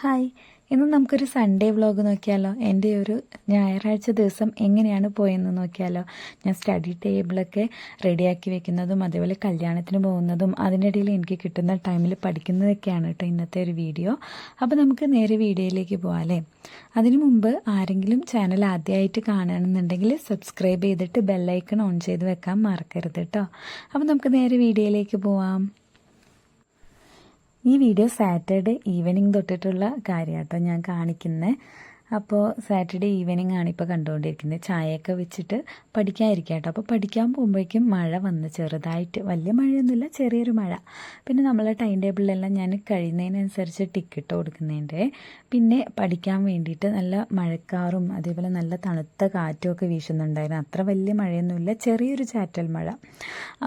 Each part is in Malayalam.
ഹായ്, ഇന്ന് നമുക്കൊരു സൺഡേ വ്ളോഗ് നോക്കിയാലോ. എൻ്റെ ഒരു ഞായറാഴ്ച ദിവസം എങ്ങനെയാണ് പോയെന്ന് നോക്കിയാലോ. ഞാൻ സ്റ്റഡി ടേബിളൊക്കെ റെഡിയാക്കി വെക്കുന്നതും അതേപോലെ കല്യാണത്തിന് പോകുന്നതും അതിനിടയിൽ എനിക്ക് കിട്ടുന്ന ടൈമിൽ പഠിക്കുന്നതൊക്കെയാണ് കേട്ടോ ഇന്നത്തെ ഒരു വീഡിയോ. അപ്പോൾ നമുക്ക് നേരെ വീഡിയോയിലേക്ക് പോകാമല്ലേ. അതിനു മുമ്പ് ആരെങ്കിലും ചാനൽ ആദ്യമായിട്ട് കാണണമെന്നുണ്ടെങ്കിൽ സബ്സ്ക്രൈബ് ചെയ്തിട്ട് ബെല്ലൈക്കൺ ഓൺ ചെയ്ത് വെക്കാൻ മറക്കരുത് കേട്ടോ. അപ്പോൾ നമുക്ക് നേരെ വീഡിയോയിലേക്ക് പോവാം. ഈ വീഡിയോ സാറ്റർഡേ ഈവനിങ് തൊട്ടിട്ടുള്ള കാര്യം കേട്ടോ ഞാൻ കാണിക്കുന്നത്. അപ്പോൾ സാറ്റർഡേ ഈവനിങ് ആണ് ഇപ്പോൾ കണ്ടുകൊണ്ടിരിക്കുന്നത്. ചായയൊക്കെ വെച്ചിട്ട് പഠിക്കാതിരിക്കുക കേട്ടോ. അപ്പോൾ പഠിക്കാൻ പോകുമ്പോഴേക്കും മഴ വന്ന് ചെറുതായിട്ട്, വലിയ മഴയൊന്നുമില്ല, ചെറിയൊരു മഴ. പിന്നെ നമ്മളെ ടൈം ടേബിളിലെല്ലാം ഞാൻ കഴിയുന്നതിനനുസരിച്ച് ടിക്കറ്റ് കൊടുക്കുന്നുണ്ട്. പിന്നെ പഠിക്കാൻ വേണ്ടിയിട്ട് നല്ല മഴക്കാറും അതേപോലെ നല്ല തണുത്ത കാറ്റും ഒക്കെ വീശുന്നുണ്ടായിരുന്നു. അത്ര വലിയ മഴയൊന്നുമില്ല, ചെറിയൊരു ചാറ്റൽ മഴ.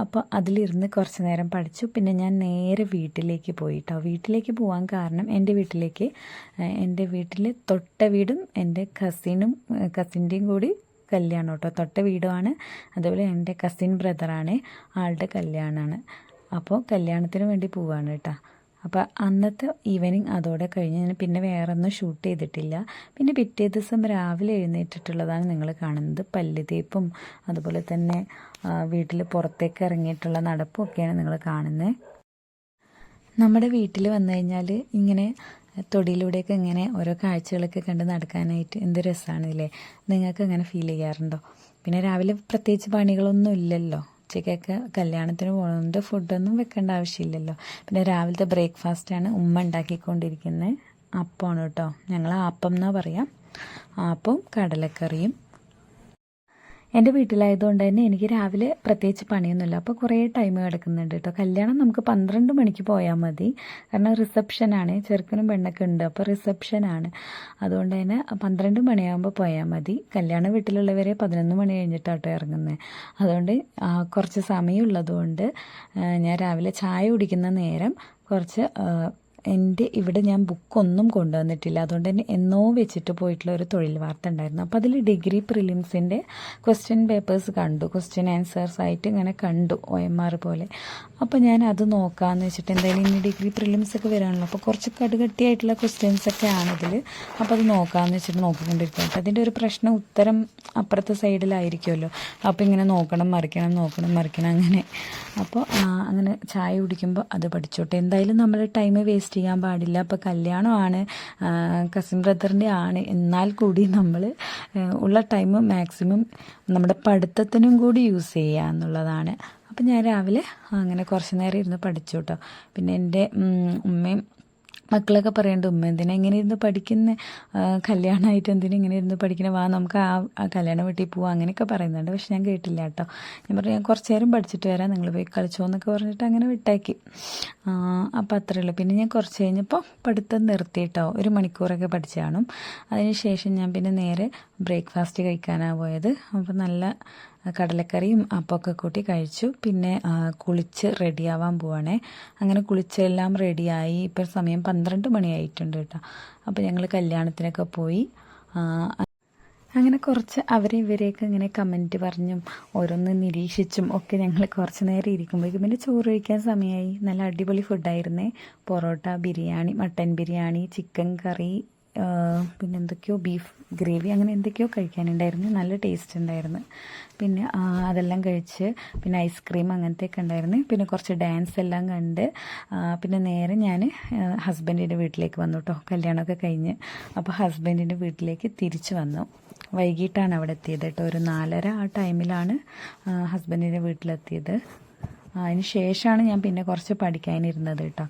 അപ്പോൾ അതിലിരുന്ന് കുറച്ച് നേരം പഠിച്ചു. പിന്നെ ഞാൻ നേരെ വീട്ടിലേക്ക് പോയി കേട്ടോ. വീട്ടിലേക്ക് പോകാൻ കാരണം എൻ്റെ വീട്ടിൽ തൊട്ട വീടും എൻ്റെ കസിൻ്റെയും കൂടി കല്യാണം കേട്ടോ. തൊട്ട വീടുമാണ്. അതുപോലെ എൻ്റെ കസിൻ ബ്രദറാണ്, ആളുടെ കല്യാണമാണ്. അപ്പോൾ കല്യാണത്തിന് വേണ്ടി പോവാണ് കേട്ടോ. അപ്പോൾ അന്നത്തെ ഈവനിങ് അതോടെ കഴിഞ്ഞ് ഞാൻ പിന്നെ വേറെ ഒന്നും ഷൂട്ട് ചെയ്തിട്ടില്ല. പിന്നെ പിറ്റേ ദിവസം രാവിലെ എഴുന്നേറ്റിട്ടുള്ളതാണ് നിങ്ങൾ കാണുന്നത്. പല്ല് തേപ്പും അതുപോലെ തന്നെ വീട്ടിൽ പുറത്തേക്ക് ഇറങ്ങിയിട്ടുള്ള നടപ്പും ഒക്കെയാണ് നിങ്ങൾ കാണുന്നത്. നമ്മുടെ വീട്ടിൽ വന്നു കഴിഞ്ഞാൽ ഇങ്ങനെ തൊടിയിലൂടെയൊക്കെ ഇങ്ങനെ ഓരോ കാഴ്ചകളൊക്കെ കണ്ട് നടക്കാനായിട്ട് എന്ത് രസമാണ് ഇല്ലേ. നിങ്ങൾക്ക് അങ്ങനെ ഫീൽ ചെയ്യാറുണ്ടോ? പിന്നെ രാവിലെ പ്രത്യേകിച്ച് പണികളൊന്നും ഇല്ലല്ലോ. ഉച്ചയ്ക്കൊക്കെ കല്യാണത്തിന് പോകുന്നത് ഫുഡൊന്നും വെക്കേണ്ട ആവശ്യമില്ലല്ലോ. പിന്നെ രാവിലത്തെ ബ്രേക്ക്ഫാസ്റ്റാണ് ഉമ്മ ഉണ്ടാക്കിക്കൊണ്ടിരിക്കുന്നത്. അപ്പമാണ് കേട്ടോ, ഞങ്ങൾ ആപ്പം എന്നാണ് പറയാം. ആപ്പവും കടലക്കറിയും. എൻ്റെ വീട്ടിലായതുകൊണ്ട് തന്നെ എനിക്ക് രാവിലെ പ്രത്യേകിച്ച് പണിയൊന്നുമില്ല. അപ്പോൾ കുറേ ടൈം കിടക്കുന്നുണ്ട് കേട്ടോ. കല്യാണം നമുക്ക് 12 മണിക്ക് പോയാൽ മതി. കാരണം റിസപ്ഷനാണ്, ചെറുക്കനും പെണ്ണൊക്കെ ഉണ്ട്. അപ്പോൾ റിസപ്ഷനാണ്, അതുകൊണ്ട് തന്നെ 12 മണിയാകുമ്പോൾ പോയാൽ മതി. കല്യാണ വീട്ടിലുള്ളവരെ 11 മണി കഴിഞ്ഞിട്ടാട്ടോ ഇറങ്ങുന്നത്. അതുകൊണ്ട് കുറച്ച് സമയമുള്ളതുകൊണ്ട് ഞാൻ രാവിലെ ചായ കുടിക്കുന്ന നേരം കുറച്ച് ഇവിടെ ഞാൻ ബുക്കൊന്നും കൊണ്ടുവന്നിട്ടില്ല. അതുകൊണ്ട് തന്നെ എന്നോ വെച്ചിട്ട് പോയിട്ടുള്ള ഒരു തൊഴിൽ വാർത്ത ഉണ്ടായിരുന്നു. അപ്പോൾ അതിൽ ഡിഗ്രി പ്രിലിംസിൻ്റെ ക്വസ്റ്റ്യൻ പേപ്പേഴ്സ് കണ്ടു, ക്വസ്റ്റ്യൻ ആൻസേഴ്സ് ആയിട്ട് ഇങ്ങനെ കണ്ടു, OMR പോലെ. അപ്പോൾ ഞാൻ അത് നോക്കാമെന്ന് വെച്ചിട്ട്, എന്തായാലും ഇനി ഡിഗ്രി പ്രിലിംസൊക്കെ വരാണല്ലോ, അപ്പോൾ കുറച്ച് കടുകട്ടിയായിട്ടുള്ള ക്വസ്റ്റ്യൻസൊക്കെ ആണതിൽ. അപ്പോൾ അത് നോക്കാമെന്ന് വെച്ചിട്ട് നോക്കിക്കൊണ്ടിരിക്കുക. അപ്പോൾ അതിൻ്റെ ഒരു പ്രശ്നം, ഉത്തരം അപ്പുറത്തെ സൈഡിലായിരിക്കുമല്ലോ. അപ്പോൾ ഇങ്ങനെ നോക്കണം മറിക്കണം അങ്ങനെ. അപ്പോൾ അങ്ങനെ ചായ കുടിക്കുമ്പോൾ അത് പഠിച്ചോട്ടെ. എന്തായാലും നമ്മൾ ടൈം വേസ്റ്റ് ചെയ്യാൻ പാടില്ല. അപ്പോൾ കല്യാണമാണ്, കസിൻ ബ്രദറിൻ്റെ ആണ്, എന്നാൽ കൂടി നമ്മൾ ഉള്ള ടൈം മാക്സിമം നമ്മുടെ പഠിത്തത്തിനും കൂടി യൂസ് ചെയ്യുക എന്നുള്ളതാണ്. അപ്പം ഞാൻ രാവിലെ അങ്ങനെ കുറച്ച് നേരം ഇരുന്ന് പഠിച്ചു കേട്ടോ. പിന്നെ എൻ്റെ ഉമ്മയും മക്കളൊക്കെ പറയുന്നുണ്ട്, ഉമ്മ എന്തിനാ ഇങ്ങനെ ഇരുന്ന് പഠിക്കുന്നത്, കല്യാണമായിട്ട് എന്തിനാ ഇങ്ങനെ ഇരുന്ന് പഠിക്കുന്നത്, വാ നമുക്ക് ആ കല്യാണം വീട്ടിൽ പോവാം, അങ്ങനെയൊക്കെ പറയുന്നുണ്ട്. പക്ഷെ ഞാൻ കേട്ടില്ല കേട്ടോ. ഞാൻ പറഞ്ഞു ഞാൻ കുറച്ച് നേരം പഠിച്ചിട്ട് വരാം, നിങ്ങൾ പോയി കളിച്ചോ എന്നൊക്കെ പറഞ്ഞിട്ട് അങ്ങനെ വിട്ടാക്കി. അപ്പോൾ അത്രയേ ഉള്ളൂ. പിന്നെ ഞാൻ കുറച്ച് കഴിഞ്ഞപ്പോൾ പഠിത്തം നിർത്തി കേട്ടോ. 1 മണിക്കൂറൊക്കെ പഠിച്ചു കാണും. അതിന് ശേഷം ഞാൻ പിന്നെ നേരെ ബ്രേക്ക്ഫാസ്റ്റ് കഴിക്കാനാണ് പോയത്. അപ്പോൾ നല്ല കടലക്കറിയും അപ്പമൊക്കെ കൂട്ടി കഴിച്ചു. പിന്നെ കുളിച്ച് റെഡിയാവാൻ പോവാണേ. അങ്ങനെ കുളിച്ചെല്ലാം റെഡിയായി. ഇപ്പോൾ സമയം 12 മണിയായിട്ടുണ്ട് കേട്ടോ. അപ്പോൾ ഞങ്ങൾ കല്യാണത്തിനൊക്കെ പോയി. അങ്ങനെ കുറച്ച് അവരെ ഇവരെയൊക്കെ ഇങ്ങനെ കമൻറ്റ് പറഞ്ഞും ഓരോന്ന് നിരീക്ഷിച്ചും ഒക്കെ ഞങ്ങൾ കുറച്ച് നേരം ഇരിക്കുമ്പോഴേക്കും പിന്നെ ചോറ് കഴിക്കാൻ സമയമായി. നല്ല അടിപൊളി ഫുഡായിരുന്നേ. പൊറോട്ട, ബിരിയാണി, മട്ടൻ ബിരിയാണി, ചിക്കൻ കറി, പിന്നെ എന്തൊക്കെയോ ബീഫ് ഗ്രേവി, അങ്ങനെ എന്തൊക്കെയോ കഴിക്കാനുണ്ടായിരുന്നു. നല്ല ടേസ്റ്റ് ഉണ്ടായിരുന്നു. പിന്നെ അതെല്ലാം കഴിച്ച് പിന്നെ ഐസ്ക്രീം അങ്ങനത്തെയൊക്കെ ഉണ്ടായിരുന്നു. പിന്നെ കുറച്ച് ഡാൻസ് എല്ലാം കണ്ട് പിന്നെ നേരെ ഞാൻ ഹസ്ബൻഡിൻ്റെ വീട്ടിലേക്ക് വന്നു കേട്ടോ. കല്യാണമൊക്കെ കഴിഞ്ഞ് അപ്പോൾ ഹസ്ബൻഡിൻ്റെ വീട്ടിലേക്ക് തിരിച്ചു വന്നു. വൈകിട്ടാണ് അവിടെ എത്തിയത് കേട്ടോ. ഒരു 4:30 ആ ടൈമിലാണ് ഹസ്ബൻഡിൻ്റെ വീട്ടിലെത്തിയത്. അതിന് ശേഷമാണ് ഞാൻ പിന്നെ കുറച്ച് പഠിക്കാനിരുന്നത് കേട്ടോ.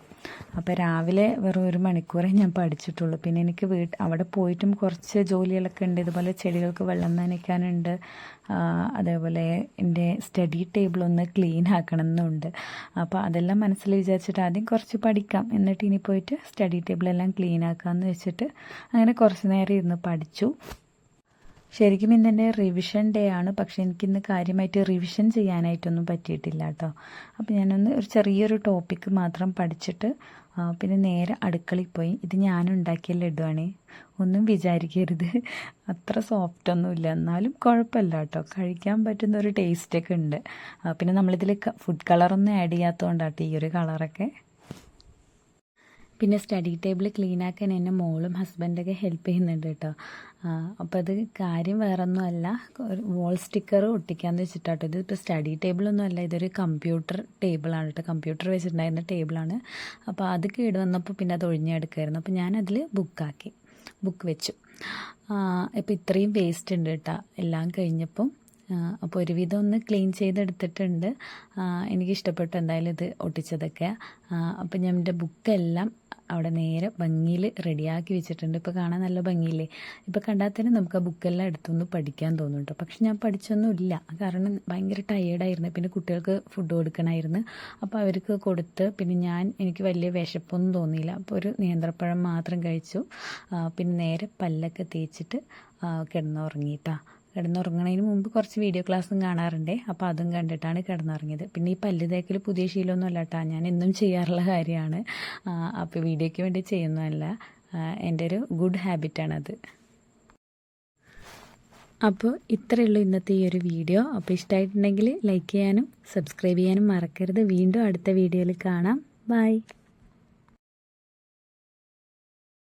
അപ്പോൾ രാവിലെ വെറും 1 മണിക്കൂറേ ഞാൻ പഠിച്ചിട്ടുള്ളൂ. പിന്നെ എനിക്ക് അവിടെ പോയിട്ടും കുറച്ച് ജോലികളൊക്കെ ഉണ്ട്. ഇതുപോലെ ചെടികൾക്ക് വെള്ളം നനയ്ക്കാനുണ്ട്. അതേപോലെ എൻ്റെ സ്റ്റഡി ടേബിളൊന്ന് ക്ലീൻ ആക്കണം എന്നുണ്ട്. അപ്പോൾ അതെല്ലാം മനസ്സിൽ വിചാരിച്ചിട്ട് ആദ്യം കുറച്ച് പഠിക്കാം, എന്നിട്ട് ഇനി പോയിട്ട് സ്റ്റഡി ടേബിളെല്ലാം ക്ലീൻ ആക്കാമെന്ന് വെച്ചിട്ട് അങ്ങനെ കുറച്ച് നേരം ഇരുന്ന് പഠിച്ചു. ശരിക്കും ഇന്നെൻ്റെ റിവിഷൻ ഡേ ആണ്. പക്ഷെ എനിക്കിന്ന് കാര്യമായിട്ട് റിവിഷൻ ചെയ്യാനായിട്ടൊന്നും പറ്റിയിട്ടില്ല കേട്ടോ. അപ്പോൾ ഞാനൊന്ന് ഒരു ചെറിയൊരു ടോപ്പിക്ക് മാത്രം പഠിച്ചിട്ട് പിന്നെ നേരെ അടുക്കളയിൽ പോയി. ഇത് ഞാനുണ്ടാക്കിയ ലഡുവാണ്, ഒന്നും വിചാരിക്കരുത്, അത്ര സോഫ്റ്റൊന്നുമില്ല, എന്നാലും കുഴപ്പമില്ല കേട്ടോ. കഴിക്കാൻ പറ്റുന്ന ഒരു ടേസ്റ്റൊക്കെ ഉണ്ട്. പിന്നെ നമ്മളിതിൽ ഫുഡ് കളറൊന്നും ആഡ് ചെയ്യാത്തതുകൊണ്ടാട്ടോ ഈ ഒരു കളറൊക്കെ. പിന്നെ സ്റ്റഡി ടേബിൾ ക്ലീൻ ആക്കാൻ എന്നെ മോളും ഹസ്ബൻഡൊക്കെ ഹെൽപ്പ് ചെയ്യുന്നുണ്ട് കേട്ടോ. അപ്പോൾ അത് കാര്യം വേറൊന്നുമല്ല, ഒരു വോൾ സ്റ്റിക്കർ ഒട്ടിക്കാമെന്ന് വെച്ചിട്ടാട്ടോ. ഇതിപ്പോൾ സ്റ്റഡി ടേബിളൊന്നും അല്ല, ഇതൊരു കമ്പ്യൂട്ടർ ടേബിളാണ് കേട്ടോ. കമ്പ്യൂട്ടർ വെച്ചിട്ടുണ്ടായിരുന്ന ടേബിളാണ്. അപ്പോൾ അത് കേട് വന്നപ്പോൾ പിന്നെ അത് ഒഴിഞ്ഞെടുക്കുമായിരുന്നു. അപ്പോൾ ഞാനതിൽ ബുക്ക് വെച്ചു. ഇപ്പോൾ ഇത്രയും വേസ്റ്റ് ഉണ്ട് കേട്ടോ എല്ലാം കഴിഞ്ഞപ്പം. അപ്പോൾ ഒരുവിധം ഒന്ന് ക്ലീൻ ചെയ്തെടുത്തിട്ടുണ്ട്. എനിക്കിഷ്ടപ്പെട്ടു എന്തായാലും ഇത് ഒട്ടിച്ചതൊക്കെ. അപ്പോൾ ഞാൻ എൻ്റെ ബുക്കെല്ലാം അവിടെ നേരെ ഭംഗിയിൽ റെഡിയാക്കി വെച്ചിട്ടുണ്ട്. ഇപ്പോൾ കാണാൻ നല്ല ഭംഗിയില്ലേ? ഇപ്പോൾ കണ്ടാൽ തന്നെ നമുക്ക് ആ ബുക്കെല്ലാം എടുത്തൊന്ന് പഠിക്കാൻ തോന്നും കേട്ടോ. പക്ഷെ ഞാൻ പഠിച്ചൊന്നുമില്ല, കാരണം ഭയങ്കര ടയേർഡായിരുന്നു. പിന്നെ കുട്ടികൾക്ക് ഫുഡ് കൊടുക്കണമായിരുന്നു. അപ്പോൾ അവർക്ക് കൊടുത്ത് പിന്നെ എനിക്ക് വലിയ വിശപ്പൊന്നും തോന്നിയില്ല. അപ്പോൾ ഒരു നേന്ത്രപ്പഴം മാത്രം കഴിച്ചു. പിന്നെ നേരെ പല്ലൊക്കെ തേച്ചിട്ട് കിടന്നുറങ്ങിയിട്ടാ. കിടന്നുറങ്ങുന്നതിന് മുമ്പ് കുറച്ച് വീഡിയോ ക്ലാസ്സും കാണാറുണ്ട്. അപ്പോൾ അതും കണ്ടിട്ടാണ് കിടന്നുറങ്ങിയത്. പിന്നെ ഈ പല്ല് തേക്കൽ പുതിയ ശീലമൊന്നും അല്ല കേട്ടോ, ഞാൻ എന്നും ചെയ്യാറുള്ള കാര്യമാണ്. അപ്പോൾ വീഡിയോയ്ക്ക് വേണ്ടി ചെയ്യുന്നതല്ല, എൻ്റെ ഒരു ഗുഡ് ഹാബിറ്റാണത്. അപ്പോൾ ഇത്രയേ ഉള്ളൂ ഇന്നത്തെ ഈ ഒരു വീഡിയോ. അപ്പോൾ ഇഷ്ടമായിട്ടുണ്ടെങ്കിൽ ലൈക്ക് ചെയ്യാനും സബ്സ്ക്രൈബ് ചെയ്യാനും മറക്കരുത്. വീണ്ടും അടുത്ത വീഡിയോയിൽ കാണാം. ബൈ.